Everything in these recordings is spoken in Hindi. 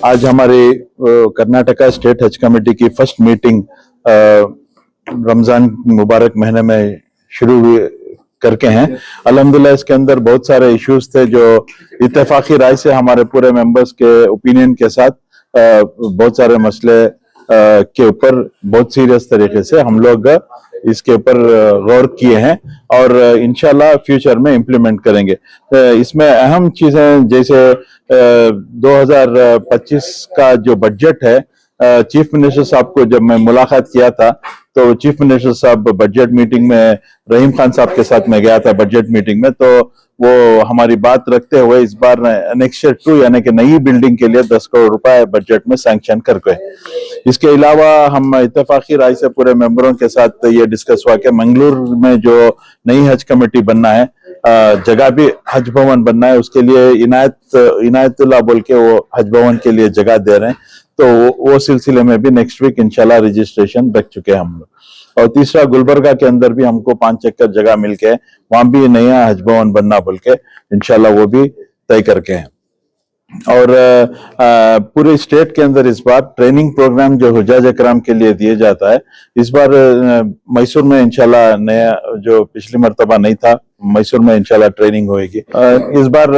आज हमारी कर्नाटका स्टेट हज कमेटी की फर्स्ट मीटिंग रमजान मुबारक महीने में शुरू करके हैं। अल्हम्दुलिल्लाह इसके अंदर बहुत सारे इश्यूज थे जो इत्तेफाकी राय से हमारे पूरे मेंबर्स के ओपिनियन के साथ बहुत सारे मसले के ऊपर बहुत सीरियस तरीके से हम लोग इसके ऊपर गौर किए हैं और इंशाल्लाह फ्यूचर में इम्प्लीमेंट करेंगे। इसमें अहम चीजें जैसे 2025 का जो बजट है, चीफ मिनिस्टर साहब को जब मैं मुलाकात किया था तो चीफ मिनिस्टर साहब बजट मीटिंग में रहीम खान साहब के साथ में गया था बजट मीटिंग में, तो वो हमारी बात रखते हुए इस बार एनेक्सर 2 यानी कि नई बिल्डिंग के लिए 10 करोड़ रुपए बजट में सैंक्शन करके। इसके अलावा हम इत्तेफाकी राय से पूरे मेंबरों के साथ ये डिस्कस हुआ कि मंगलुरु में जो नई हज कमेटी बनना है, जगह भी हज भवन बनना है, उसके लिए इनायतुल्लाह बोल के वो हज भवन के लिए जगह दे रहे हैं, तो वो सिलसिले में भी नेक्स्ट वीक इंशाल्लाह रजिस्ट्रेशन रख चुके हैं हम लोग। और तीसरा गुलबर्गा के अंदर भी हमको 5 एकड़ जगह मिलके वहां भी नया हज भवन बनना बोल के इंशाल्लाह वो भी तय करके हैं। और पूरे स्टेट के अंदर इस बार ट्रेनिंग प्रोग्राम जो हुज्जाज इकराम के लिए दिए जाता है, इस बार मैसूर में इंशाल्लाह नया, जो पिछली मर्तबा नहीं था, मैसूर में इंशाल्लाह ट्रेनिंग होगी। इस बार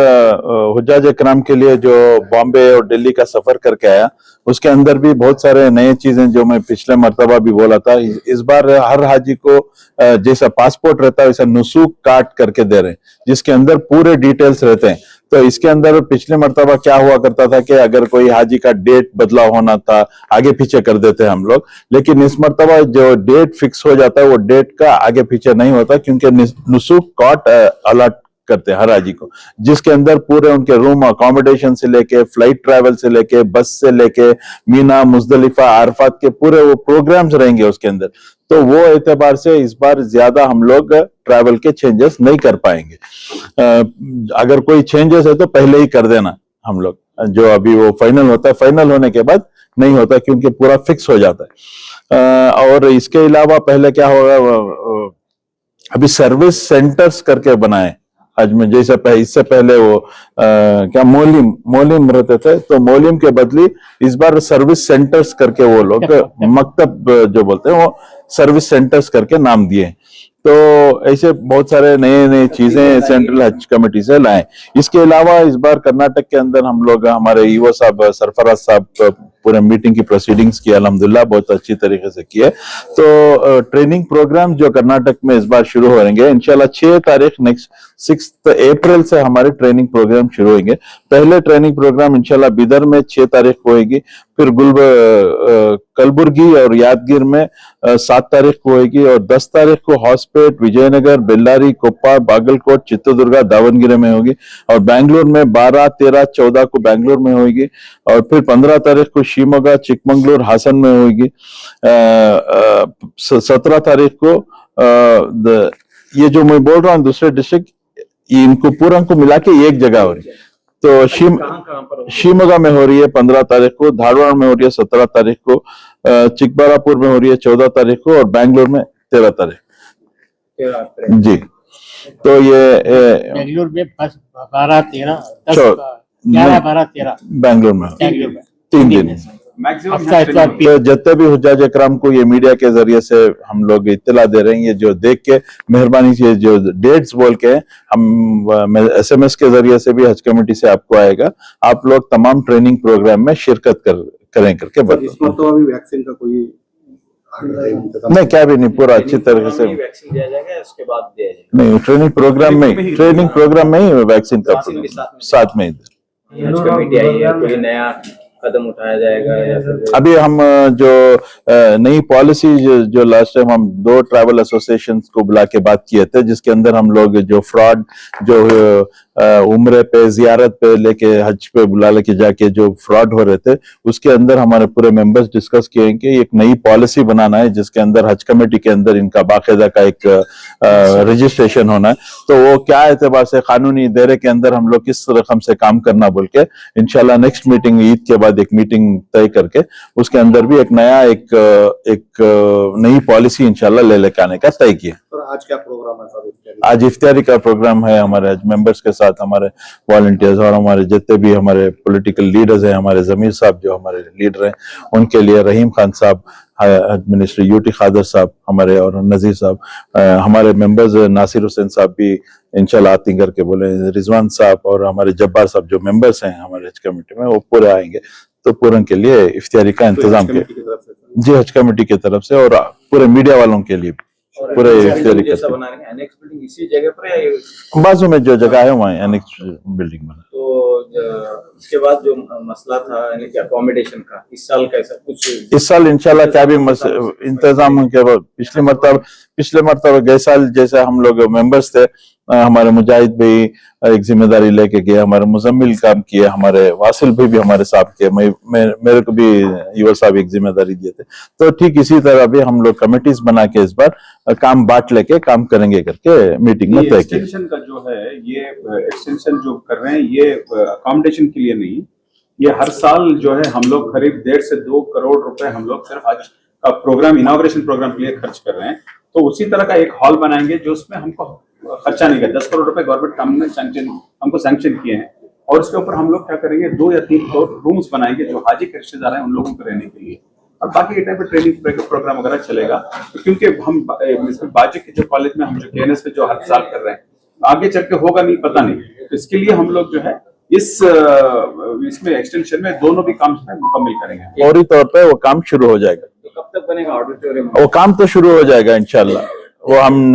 हुज्जाज इकराम के लिए जो बॉम्बे और दिल्ली का सफर करके आया, उसके अंदर भी बहुत सारे नए चीजें जो मैं पिछले मर्तबा भी बोला था, इस बार हर हाजी को जैसा पासपोर्ट रहता है वैसा नुसूक कार्ड करके दे रहे हैं, जिसके अंदर पूरे डिटेल्स रहते हैं। तो इसके अंदर पिछले मर्तबा क्या हुआ करता था कि अगर कोई हाजी का डेट बदलाव होना था, आगे पीछे कर देते हम लोग, लेकिन इस मर्तबा जो डेट फिक्स हो जाता है वो डेट का आगे पीछे नहीं होता, क्योंकि नुसूक कार्ड अलॉट करते हैं हर हाजी को, जिसके अंदर पूरे उनके रूम अकोमोडेशन से लेके, फ्लाइट ट्रैवल से लेके, बस से लेके, मीना, मुजदलिफा, आरफात के पूरे वो प्रोग्राम्स रहेंगे उसके अंदर। तो वो एतबार से इस बार ज्यादा हम लोग ट्रैवल के चेंजेस नहीं कर पाएंगे। अगर कोई चेंजेस है तो पहले ही कर देना हम लोग, जो अभी वो फाइनल होता है, फाइनल होने के बाद नहीं होता, क्योंकि पूरा फिक्स हो जाता है। और इसके अलावा पहले क्या होगा, अभी सर्विस सेंटर्स करके बनाए आज में, जैसे इससे पहले वो क्या मोलिम रहते थे, तो मोलिम के बदली इस बार सर्विस सेंटर्स करके वो लोग मकतब जो बोलते हैं वो सर्विस सेंटर्स करके नाम दिए। तो ऐसे बहुत सारे नए चीजें सेंट्रल हज कमेटी से लाए। इसके अलावा इस बार कर्नाटक के अंदर हम लोग, हमारे ईओ साहब सरफराज साहब पूरे मीटिंग की प्रोसीडिंग्स की अल्हम्दुलिल्लाह बहुत अच्छी तरीके से की है। तो ट्रेनिंग प्रोग्राम जो कर्नाटक में इस बार शुरू होंगे इंशाल्लाह 6 तारीख नेक्स्ट 6 अप्रैल से हमारे ट्रेनिंग प्रोग्राम शुरू होंगे। पहले ट्रेनिंग प्रोग्राम इंशाल्लाह बिदर में 6 तारीख को होगी, फिर कलबुर्गी और यादगीर में 7 तारीख को होगी, और 10 तारीख को हॉस्पेट, विजयनगर, बेल्लारी, कोप्पा, बागलकोट, चित्रदुर्गा, दावनगिरी में होगी, और बेंगलुरु में 12, 13, 14 को बेंगलुरु में होगी, और फिर 15 तारीख को शिवमोगा, चिकमंगलुरु, हासन में होगी, 17 तारीख को ये जो मैं बोल रहा हूँ दूसरे डिस्ट्रिक्ट, इनको पूरा को मिला के एक जगह हो रही है। तो शिवमोगा में हो रही है 15 तारीख को, धारवाड़ में हो रही है 17 तारीख को, चिकबल्लापुर में हो रही है 14 तारीख को, और बेंगलुरु में 13 तारीख जी। तो ये बेंगलुरु में 12, 13, 11, 12, 13 बेंगलुरु में 3 दिन जितने भी हुज्जाज इकराम को ये मीडिया के जरिए से हम लोग इत्तला दे रहे हैं, ये जो देख के मेहरबानी से जो डेट्स बोल के हम SMS के जरिए से भी हज कमेटी से आपको आएगा, आप लोग तमाम ट्रेनिंग प्रोग्राम में शिरकत करें करके बताओ। इस मरतबा भी वैक्सीन का कोई नहीं, क्या भी नहीं, पूरा अच्छी तरीके से वैक्सीन दिया जाएगा, उसके बाद दिया जाएगा। नहीं, ट्रेनिंग प्रोग्राम में ही वैक्सीन का साथ में हज कमेटी आई है, कोई नया कदम उठाया जाएगा या फिर अभी हम जो नई पॉलिसी जो लास्ट टाइम हम 2 ट्रैवल एसोसिएशन को बुला के बात किए थे, जिसके अंदर हम लोग जो फ्रॉड जो उम्रे पे, जियारत पे लेके, हज पे बुला लेके जाके जो फ्रॉड हो रहे थे, उसके अंदर हमारे पूरे मेंबर्स डिस्कस किए कि एक नई पॉलिसी बनाना है, जिसके अंदर हज कमेटी के अंदर इनका बाकायदा का एक रजिस्ट्रेशन होना है। तो वो क्या एतबार से कानूनी दायरे के अंदर हम लोग किस रकम से काम करना बोल के इंशाल्लाह नेक्स्ट मीटिंग, ईद के बाद एक मीटिंग तय करके उसके अंदर भी एक नया एक नई पॉलिसी इंशाल्लाह ले लेके आने का तय किया। आज क्या प्रोग्राम है? आज इफ्तारी का प्रोग्राम है हमारे मेंबर्स के साथ। साथ हमारे वॉलंटियर्स और हमारे जितने भी हमारे पॉलिटिकल लीडर्स हैं, हमारे जमीर साहब जो हमारे लीडर हैं, उनके लिए रहीम खान साहब, मिनिस्टर यूटी खादर साहब हमारे, और नजीर साहब, हमारे मेंबर्स नासिर हुसैन साहब भी इंशाल्लाह आती करके बोले, रिजवान साहब और हमारे जब्बार साहब जो मेंबर्स हैं हमारे हज कमेटी में, वो पूरे आएंगे। तो पूरन के लिए इफ्तियारी का इंतजाम किया जी हज कमेटी की तरफ से, और पूरे मीडिया वालों के लिए पूरे इफ्तियारी जैसा करते बना रहे हैं एनेक्स बिल्डिंग इसी जगह पर है या हैं। बाजू में जो जगह है वहाँ एनेक्स बिल्डिंग में। तो इसके बाद जो मसला था यानी कि अकोमोडेशन का, इस साल कैसा कुछ इस साल इंशाल्लाह क्या भी इंतजाम के पिछले मरतबा गए साल जैसे हम लोग मेंबर्स थे, हमारे मुजाहिद भाई एक जिम्मेदारी लेके गए, हमारे मुजम्मिल काम किए, हमारे वासिल भाई भी हमारे साथ के, मेरे को भी युवा साहब एक जिम्मेदारी दिए थे। तो ठीक इसी तरह भी हम लोग कमेटीज बना के इस बार काम बांट लेके काम करेंगे करके मीटिंग में तय किया। एक्सटेंशन का जो है ये एक्सटेंशन जो कर रहे हैं ये अकोमोडेशन के लिए नहीं, ये हर साल जो है हम लोग करीब 1.5 से 2 करोड़ रुपए हम लोग सिर्फ हज का प्रोग्राम, इनॉग्रेशन प्रोग्राम के लिए खर्च कर रहे हैं। तो उसी तरह का एक हॉल बनाएंगे जो उसमें हमको खर्चा नहीं कर, 10 करोड़ रुपए गवर्नमेंट हमको सैंक्शन किए हैं, और उसके ऊपर हम लोग क्या करेंगे 2 या 3 रूम्स बनाएंगे जो हाजी के रिश्तेदार हैं उन लोगों को रहने के लिए, और बाकी टाइप का ट्रेनिंग प्रोग्राम वगैरह चलेगा। क्योंकि हम इसमें बाजी के जो कॉलेज में हम जो केएनएस पे जो हर साल कर रहे हैं, आगे चल के होगा नहीं पता नहीं, तो इसके लिए हम लोग जो है इसमें एक्सटेंशन में दोनों भी काम मुकम्मल करेंगे। फौरी तौर पे वो काम शुरू हो जाएगा। तो कब तक बनेगा ऑडिटोरियम? वो काम तो शुरू हो जाएगा इंशाल्लाह। वो हम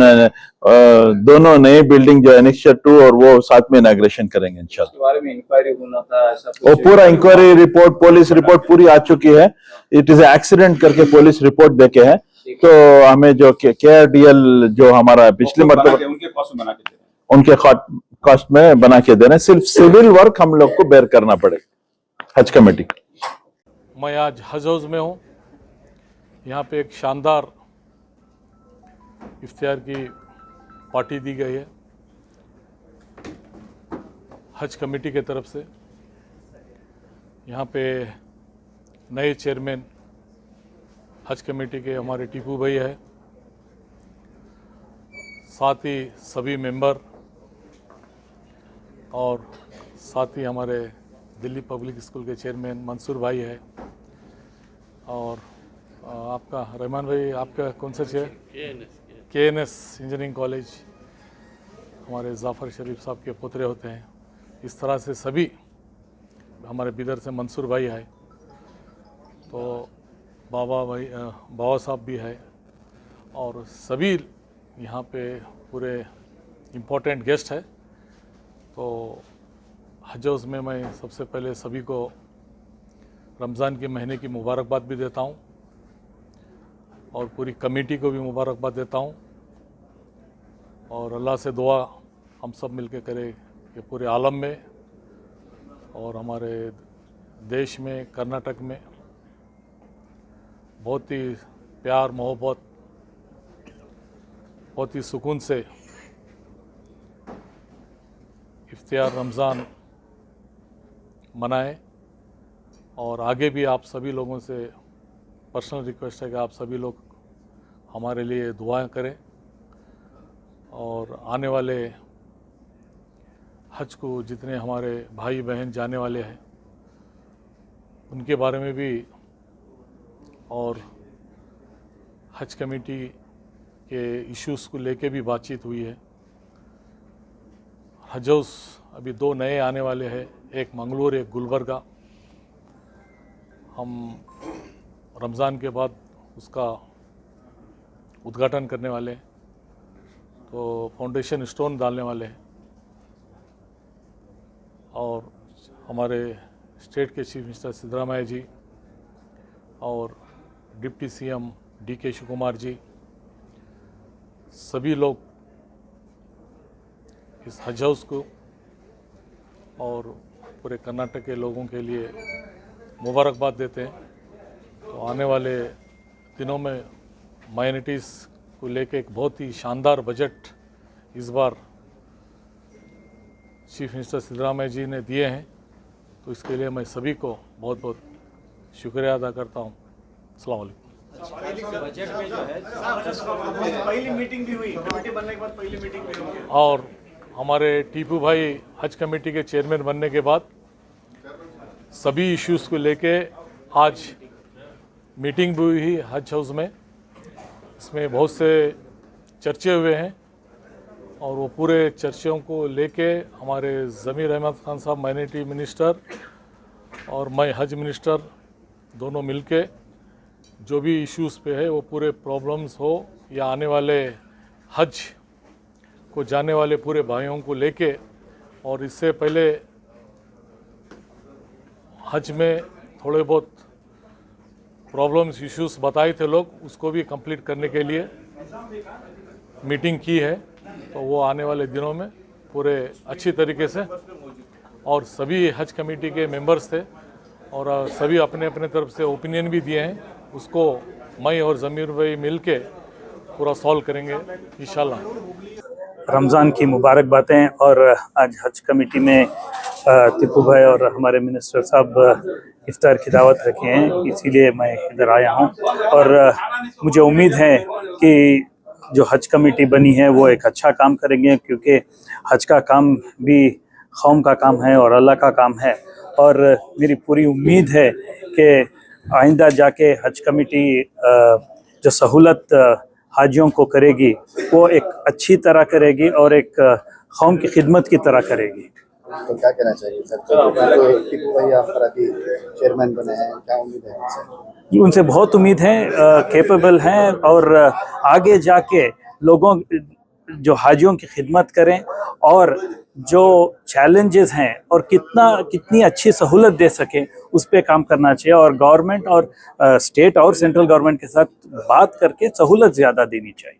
दोनों नए बिल्डिंग जो एनेक्चर 2 और वो साथ में इनॉग्रेशन करेंगे इंशाल्लाह। इसके बारे में इंक्वायरी होना था ऐसा वो कुछ? पूरा इंक्वायरी रिपोर्ट, पुलिस रिपोर्ट पूरी आ चुकी है। इट इज एक्सीडेंट करके पुलिस रिपोर्ट देके है, तो हमें जो KRDL जो हमारा पिछले मरतबा उनके कॉस्ट में बना के दे रहे हैं, उनके कॉस्ट में बना के दे रहे हैं, सिर्फ सिविल वर्क हम लोग को बेयर करना पड़ेगा हज कमेटी। मैं आज हज हाउस में हूँ। यहाँ पे एक शानदार इफ्तियार की पार्टी दी गई है हज कमेटी के तरफ से। यहाँ पे नए चेयरमैन हज कमेटी के हमारे टीपू भाई है, साथ ही सभी मेंबर और साथ ही हमारे दिल्ली पब्लिक स्कूल के चेयरमैन मंसूर भाई है, और आपका रहमान भाई, आपका कौन सा चेयर? KNS इंजीनियरिंग कॉलेज, हमारे जाफ़र शरीफ साहब के पुतरे होते हैं। इस तरह से सभी हमारे बिदर से मंसूर भाई है, तो बाबा साहब भी है, और सभी यहाँ पे पूरे इम्पोर्टेंट गेस्ट है। तो हज हाउस में मैं सबसे पहले सभी को रमज़ान के महीने की मुबारकबाद भी देता हूँ, और पूरी कमेटी को भी मुबारकबाद देता हूँ, और अल्लाह से दुआ हम सब मिलकर करें कि पूरे आलम में और हमारे देश में, कर्नाटक में बहुत ही प्यार मोहब्बत, बहुत ही सुकून से इफ्तियार रमज़ान मनाएं। और आगे भी आप सभी लोगों से पर्सनल रिक्वेस्ट है कि आप सभी लोग हमारे लिए दुआएं करें, और आने वाले हज को जितने हमारे भाई बहन जाने वाले हैं उनके बारे में भी, और हज कमेटी के इश्यूज़ को लेके भी बातचीत हुई है। हज हाउस अभी 2 नए आने वाले हैं, एक मंगलूर, एक गुलबर्गा। हम रमज़ान के बाद उसका उद्घाटन करने वाले हैं, तो फाउंडेशन स्टोन डालने वाले हैं, और हमारे स्टेट के चीफ मिनिस्टर सिद्धरामैया जी और डिप्टी CM DK शिवकुमार जी, सभी लोग इस हज हाउस को और पूरे कर्नाटक के लोगों के लिए मुबारकबाद देते हैं। तो आने वाले दिनों में माइनॉरिटीज़ को लेके एक बहुत ही शानदार बजट इस बार चीफ मिनिस्टर सिद्धरामैया जी ने दिए हैं, तो इसके लिए मैं सभी को बहुत बहुत शुक्रिया अदा करता हूँ। अस्सलाम वालेकुम। बजट में जो है पहली मीटिंग भी हुई, कमेटी बनने के बाद पहली मीटिंग भी हुई, और हमारे टीपू भाई हज कमेटी के चेयरमैन बनने के बाद सभी इश्यूज़ को लेके आज मीटिंग भी हुई हज हाउस में। इसमें बहुत से चर्चे हुए हैं और वो पूरे चर्चों को लेके हमारे ज़मीर अहमद खान साहब माइनॉरिटी मिनिस्टर और मैं हज मिनिस्टर दोनों मिलके जो भी इश्यूज़ पे है वो पूरे प्रॉब्लम्स हो या आने वाले हज को जाने वाले पूरे भाइयों को लेके, और इससे पहले हज में थोड़े बहुत प्रॉब्लम्स इश्यूज बताए थे लोग, उसको भी कंप्लीट करने के लिए मीटिंग की है। तो वो आने वाले दिनों में पूरे अच्छी तरीके से, और सभी हज कमेटी के मेंबर्स थे और सभी अपने अपने तरफ से ओपिनियन भी दिए हैं, उसको मैं और ज़मीर भाई मिल के पूरा सॉल्व करेंगे इंशाल्लाह। रमज़ान की मुबारकबादें। और आज हज कमेटी में टिप्पू भाई और हमारे मिनिस्टर साहब इफ्तार की दावत रखे हैं, इसीलिए मैं इधर आया हूं। और मुझे उम्मीद है कि जो हज कमेटी बनी है वो एक अच्छा काम करेंगे, क्योंकि हज का काम भी कौम का काम है और अल्लाह का काम है। और मेरी पूरी उम्मीद है कि आइंदा जाके हज कमेटी जो सहूलत हाजियों को करेगी वो एक अच्छी तरह करेगी और एक कौम की खिदमत की तरह करेगी। तो क्या कहना चाहिए सर, तो टिप्पू भाई आप चेयरमैन बने हैं, क्या उम्मीद है उनसे? उनसे बहुत उम्मीद है, कैपेबल हैं और आगे जाके लोगों जो हाजियों की खिदमत करें और जो चैलेंजेस हैं और कितनी अच्छी सहूलत दे सकें उस पे काम करना चाहिए। और गवर्नमेंट और स्टेट और सेंट्रल गवर्नमेंट के साथ बात करके सहूलत ज़्यादा देनी चाहिए।